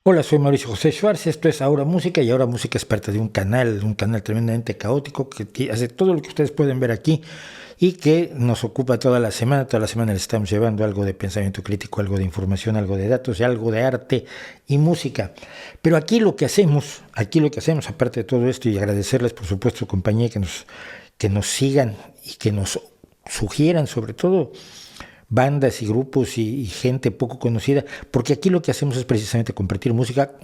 Hola, soy Mauricio José Schwartz, esto es Ahora Música y Ahora Música es parte de un canal tremendamente caótico que hace todo lo que ustedes pueden ver aquí y que nos ocupa toda la semana les estamos llevando algo de pensamiento crítico, algo de información, algo de datos y algo de arte y música. Pero aquí lo que hacemos, aparte de todo esto y agradecerles por supuesto su compañía, que nos sigan y que nos sugieran sobre todo bandas y grupos y gente poco conocida, porque aquí lo que hacemos es precisamente compartir música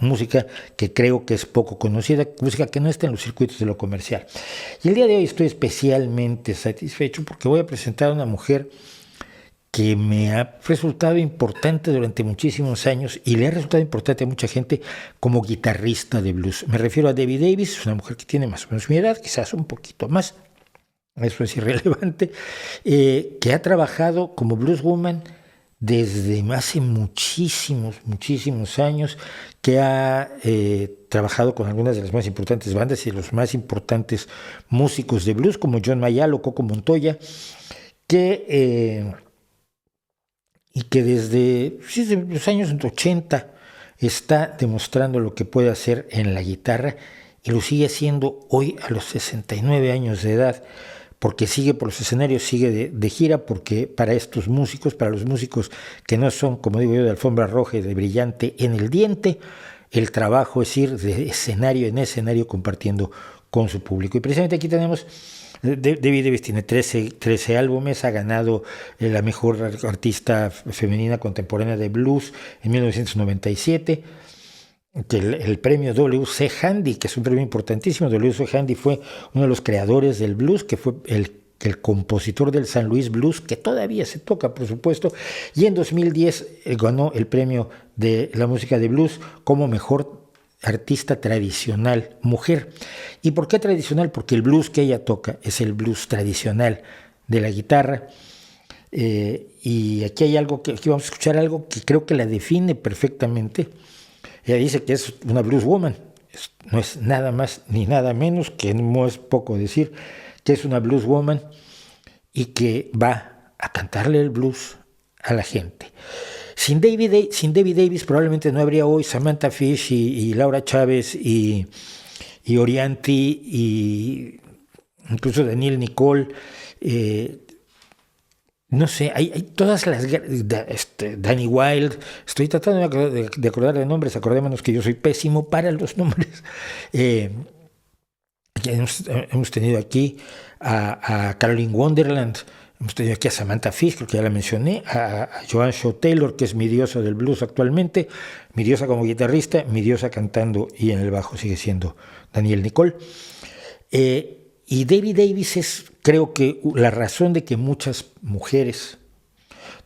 que creo que es poco conocida, música que no está en los circuitos de lo comercial. Y el día de hoy estoy especialmente satisfecho porque voy a presentar a una mujer que me ha resultado importante durante muchísimos años y le ha resultado importante a mucha gente como guitarrista de blues. Me refiero a Debbie Davis, una mujer que tiene más o menos mi edad, quizás un poquito más. Eso es irrelevante, que ha trabajado como blueswoman desde hace muchísimos años, que ha trabajado con algunas de las más importantes bandas y los más importantes músicos de blues como John Mayall o Coco Montoya, y que desde los años 80 está demostrando lo que puede hacer en la guitarra y lo sigue haciendo hoy a los 69 años de edad, porque sigue por los escenarios, sigue de gira, porque para estos músicos, para los músicos que no son, como digo yo, de alfombra roja y de brillante en el diente, el trabajo es ir de escenario en escenario compartiendo con su público. Y precisamente aquí tenemos, Debbie Davis tiene 13 álbumes, ha ganado la mejor artista femenina contemporánea de blues en 1997, que el premio W.C. Handy, que es un premio importantísimo. W.C. Handy fue uno de los creadores del blues, que fue el compositor del San Luis Blues, que todavía se toca, por supuesto, y en 2010 ganó el premio de la música de blues como mejor artista tradicional mujer. ¿Y por qué tradicional? Porque el blues que ella toca es el blues tradicional de la guitarra. Y aquí hay algo aquí vamos a escuchar algo que creo que la define perfectamente. Ella dice que es una blueswoman, no es nada más ni nada menos, que no es poco decir, que es una blueswoman y que va a cantarle el blues a la gente. Sin Debbie Davis probablemente no habría hoy Samantha Fish y Laura Chávez y Orianti y incluso Daniel Nicole. No sé, hay todas las... Danny Wilde, estoy tratando de acordar de nombres, acordémonos que yo soy pésimo para los nombres. Hemos tenido aquí a Caroline Wonderland, hemos tenido aquí a Samantha Fish, creo que ya la mencioné, a Joan Shaw Taylor, que es mi diosa del blues actualmente, mi diosa como guitarrista, mi diosa cantando, y en el bajo sigue siendo Daniel Nicole. Y Debbie Davis es, creo que, la razón de que muchas mujeres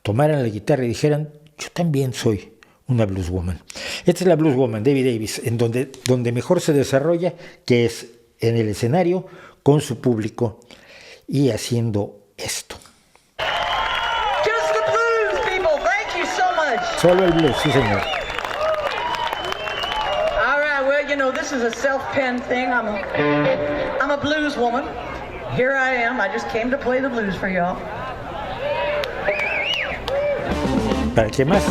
tomaran la guitarra y dijeran, yo también soy una blueswoman. Esta es la blueswoman, Debbie Davis, en donde mejor se desarrolla, que es en el escenario, con su público y haciendo esto. Just the blues, people. Thank you so much. Solo el blues, sí señor. This is a self-penned thing. I'm a blues woman. Here I am. I just came to play the blues for y'all. ¿Para qué más?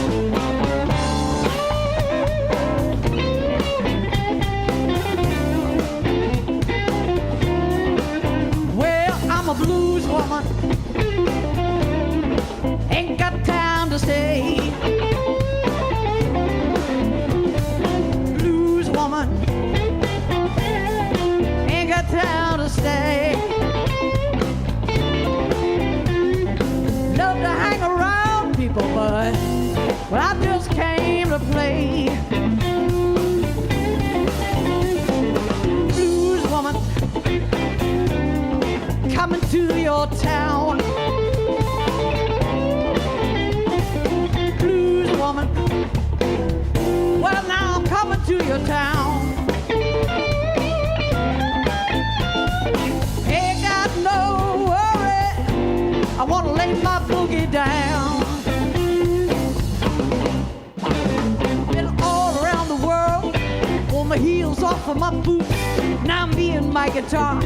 Well, I'm a blues woman. Ain't got time to stay. Blues woman. Town to stay. Love to hang around people, but I just came to play. Blues woman, coming to your town. Blues woman, well now I'm coming to your town. I wanna lay my boogie down. Been all around the world, on my heels off of my boots. Now me and my guitar,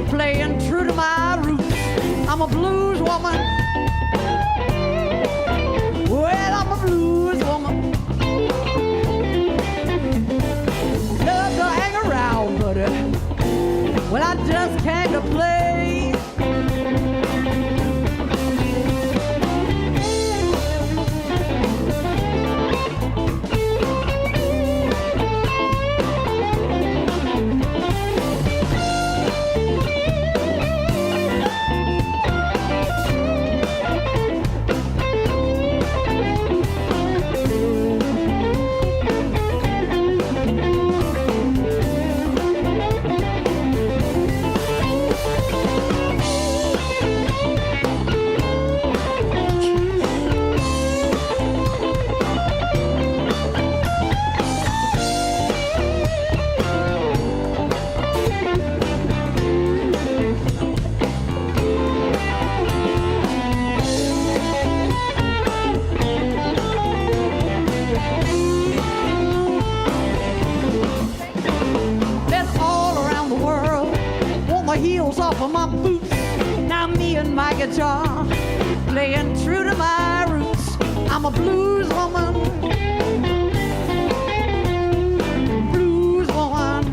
playing true to my roots. I'm a blues woman. Well, I'm a blues woman. I just came to play. Been all around the world, want my heels off of my boots. Now me and my guitar, playing true to my roots. I'm a blues woman, blues woman.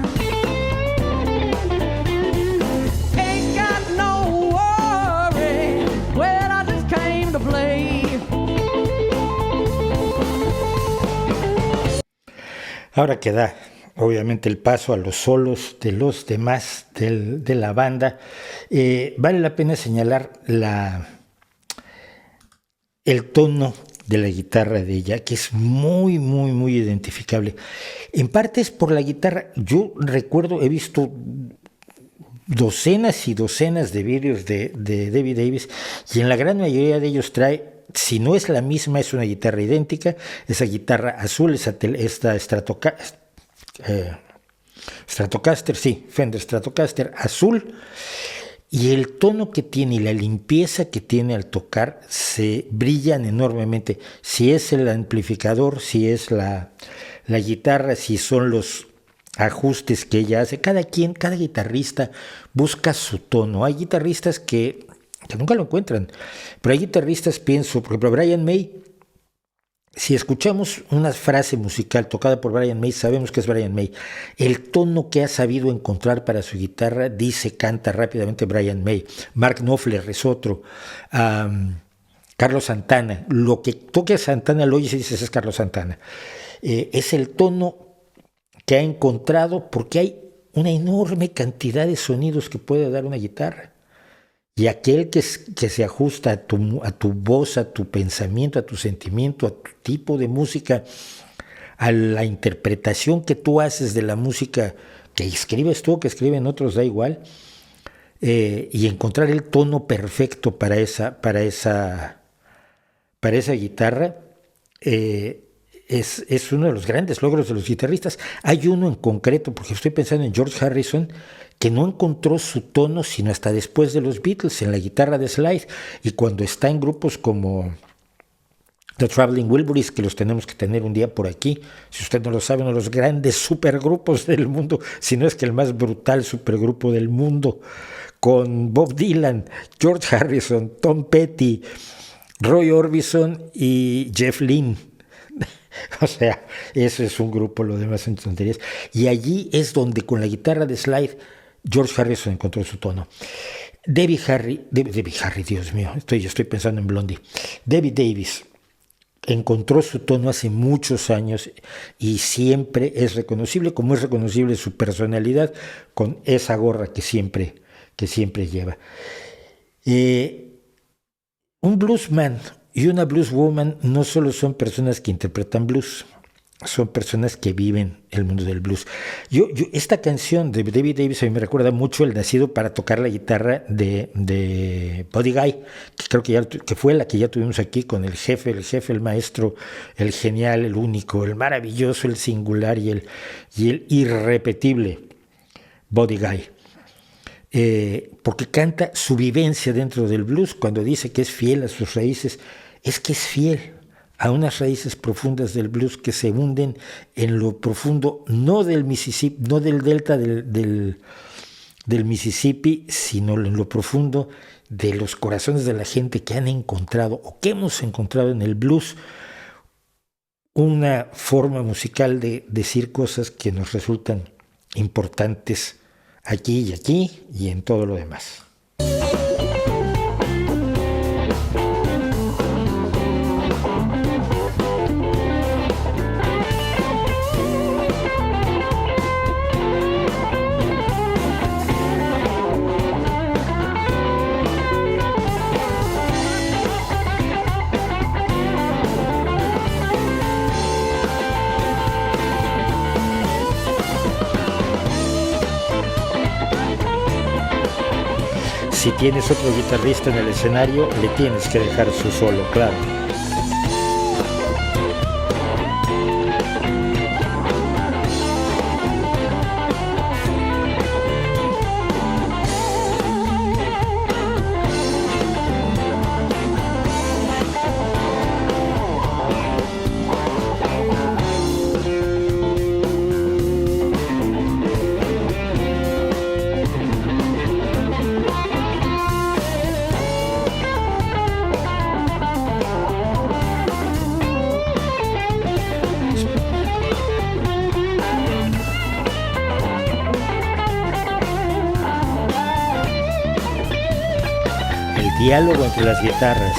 Ain't got no worry, well I just came to play. Ahora queda obviamente el paso a los solos de los demás de la banda. Vale la pena señalar el tono de la guitarra de ella, que es muy, muy, muy identificable. En parte es por la guitarra. Yo recuerdo, he visto docenas y docenas de vídeos de Debbie Davis, y en la gran mayoría de ellos trae, si no es la misma, es una guitarra idéntica, esa guitarra azul, esta Stratocaster, sí, Fender Stratocaster azul, y el tono que tiene y la limpieza que tiene al tocar se brillan enormemente. Si es el amplificador, si es la guitarra, si son los ajustes que ella hace, cada guitarrista busca su tono. Hay guitarristas que nunca lo encuentran, pero hay guitarristas, pienso, por ejemplo, Brian May. Si escuchamos una frase musical tocada por Brian May, sabemos que es Brian May. El tono que ha sabido encontrar para su guitarra, canta rápidamente Brian May. Mark Knopfler es otro. Carlos Santana. Lo que toque Santana lo oyes y dices es Carlos Santana. Es el tono que ha encontrado, porque hay una enorme cantidad de sonidos que puede dar una guitarra. Y aquel que se ajusta a tu voz, a tu pensamiento, a tu sentimiento, a tu tipo de música, a la interpretación que tú haces de la música que escribes tú, que escriben otros, da igual, y encontrar el tono perfecto para esa guitarra, es uno de los grandes logros de los guitarristas. Hay uno en concreto, porque estoy pensando en George Harrison, que no encontró su tono sino hasta después de los Beatles, en la guitarra de slide, y cuando está en grupos como The Traveling Wilburys, que los tenemos que tener un día por aquí, si usted no lo sabe, uno de los grandes supergrupos del mundo, si no es que el más brutal supergrupo del mundo, con Bob Dylan, George Harrison, Tom Petty, Roy Orbison y Jeff Lynne. O sea, eso es un grupo, lo demás son tonterías. Y allí es donde con la guitarra de slide George Harrison encontró su tono. Debbie Harry, Dios mío, estoy pensando en Blondie. Debbie Davis encontró su tono hace muchos años y siempre es reconocible, como es reconocible su personalidad con esa gorra que siempre lleva. Un bluesman y una blueswoman no solo son personas que interpretan blues, son personas que viven el mundo del blues. Esta canción de Debbie Davis a mí me recuerda mucho el nacido para tocar la guitarra de Buddy Guy, que creo que fue la que ya tuvimos aquí con el jefe, el maestro, el genial, el único, el maravilloso, el singular y el irrepetible Buddy Guy. Porque canta su vivencia dentro del blues cuando dice que es fiel a sus raíces. Es que es fiel a unas raíces profundas del blues que se hunden en lo profundo, no del Mississippi, no del delta del Mississippi, sino en lo profundo de los corazones de la gente que han encontrado o que hemos encontrado en el blues una forma musical de decir cosas que nos resultan importantes aquí y en todo lo demás. Si tienes otro guitarrista en el escenario, le tienes que dejar su solo, claro. Diálogo entre las guitarras.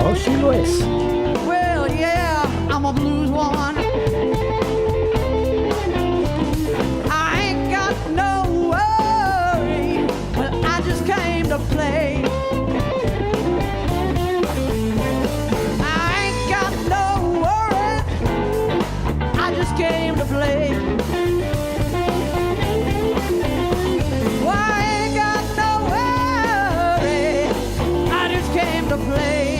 Oh, sí lo es. Well, yeah, I'm a blues woman. I ain't got no worry, but I just came to play. I ain't got no worry, I just came to play. Why ain't got no worry, I just came to play.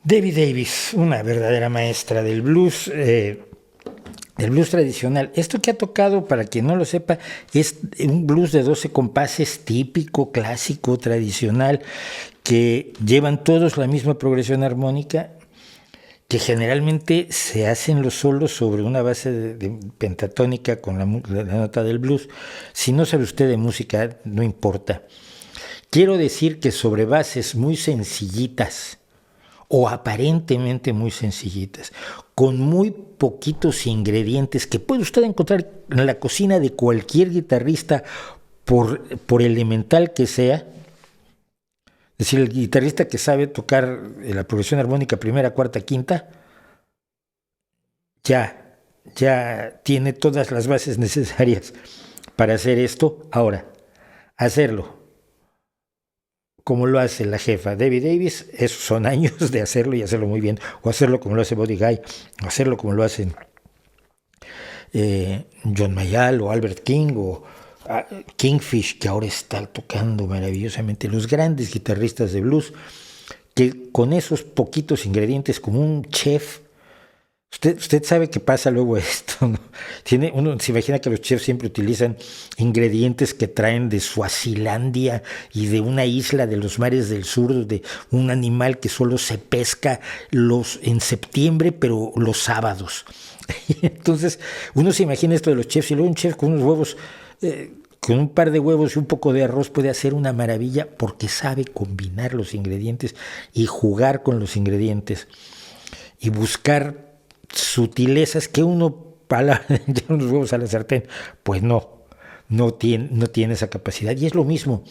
Debbie Davis, una verdadera maestra del blues tradicional. Esto que ha tocado, para quien no lo sepa, es un blues de 12 compases típico, clásico, tradicional, que llevan todos la misma progresión armónica, que generalmente se hacen los solos sobre una base de pentatónica con la nota del blues. Si no sabe usted de música, no importa. Quiero decir que sobre bases muy sencillitas, o aparentemente muy sencillitas, con muy poquitos ingredientes que puede usted encontrar en la cocina de cualquier guitarrista, por elemental que sea. Es decir, el guitarrista que sabe tocar la progresión armónica primera, cuarta, quinta, ya tiene todas las bases necesarias para hacer esto. Ahora, hacerlo como lo hace la jefa Debbie Davis, esos son años de hacerlo y hacerlo muy bien, o hacerlo como lo hace Buddy Guy, o hacerlo como lo hacen John Mayall o Albert King o Kingfish, que ahora está tocando maravillosamente, los grandes guitarristas de blues, que con esos poquitos ingredientes, como un chef. Usted sabe que pasa luego esto, ¿no? Uno se imagina que los chefs siempre utilizan ingredientes que traen de Suazilandia y de una isla de los mares del sur, de un animal que solo se pesca en septiembre, pero los sábados. Entonces, uno se imagina esto de los chefs, y luego un chef con unos huevos, con un par de huevos y un poco de arroz puede hacer una maravilla porque sabe combinar los ingredientes y jugar con los ingredientes y buscar sutilezas que uno para echar unos huevos a la sartén, pues no tiene esa capacidad. Y es lo mismo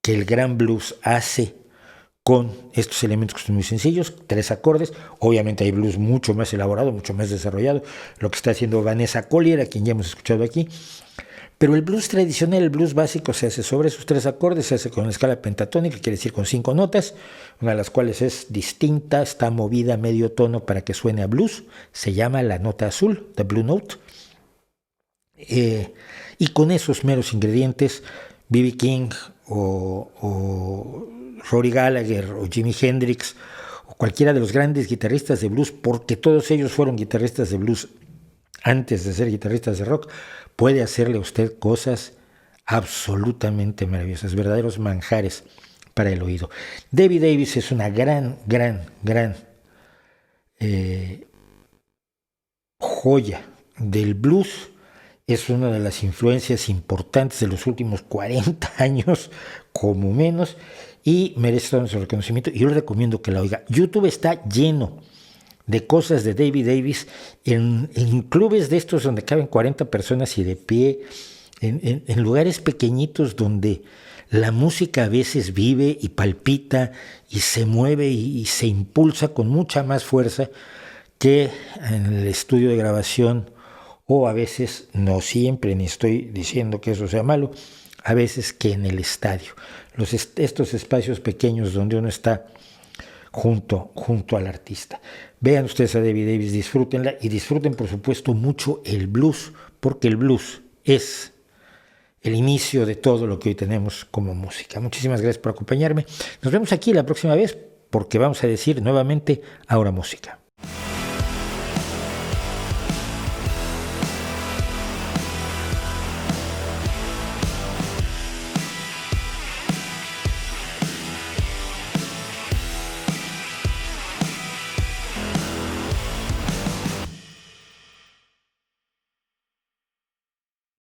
que el gran blues hace con estos elementos que son muy sencillos, 3 acordes. Obviamente hay blues mucho más elaborado, mucho más desarrollado, lo que está haciendo Vanessa Collier, a quien ya hemos escuchado aquí. Pero el blues tradicional, el blues básico, se hace sobre esos 3 acordes, se hace con la escala pentatónica, quiere decir con 5 notas, una de las cuales es distinta, está movida a medio tono para que suene a blues, se llama la nota azul, the blue note. Y con esos meros ingredientes, B.B. King o Rory Gallagher o Jimi Hendrix o cualquiera de los grandes guitarristas de blues, porque todos ellos fueron guitarristas de blues antes de ser guitarristas de rock, puede hacerle a usted cosas absolutamente maravillosas, verdaderos manjares para el oído. Debbie Davis es una gran joya del blues, es una de las influencias importantes de los últimos 40 años, como menos, y merece todo nuestro reconocimiento, y yo le recomiendo que la oiga. YouTube está lleno de cosas de Debbie Davis en clubes de estos donde caben 40 personas y de pie, en lugares pequeñitos donde la música a veces vive y palpita y se mueve y se impulsa con mucha más fuerza que en el estudio de grabación, o a veces, no siempre, ni estoy diciendo que eso sea malo, a veces que en el estadio. Estos espacios pequeños donde uno está junto al artista. Vean ustedes a Debbie Davis, disfrútenla y disfruten por supuesto mucho el blues, porque el blues es el inicio de todo lo que hoy tenemos como música. Muchísimas gracias por acompañarme. Nos vemos aquí la próxima vez porque vamos a decir nuevamente Ahora Música.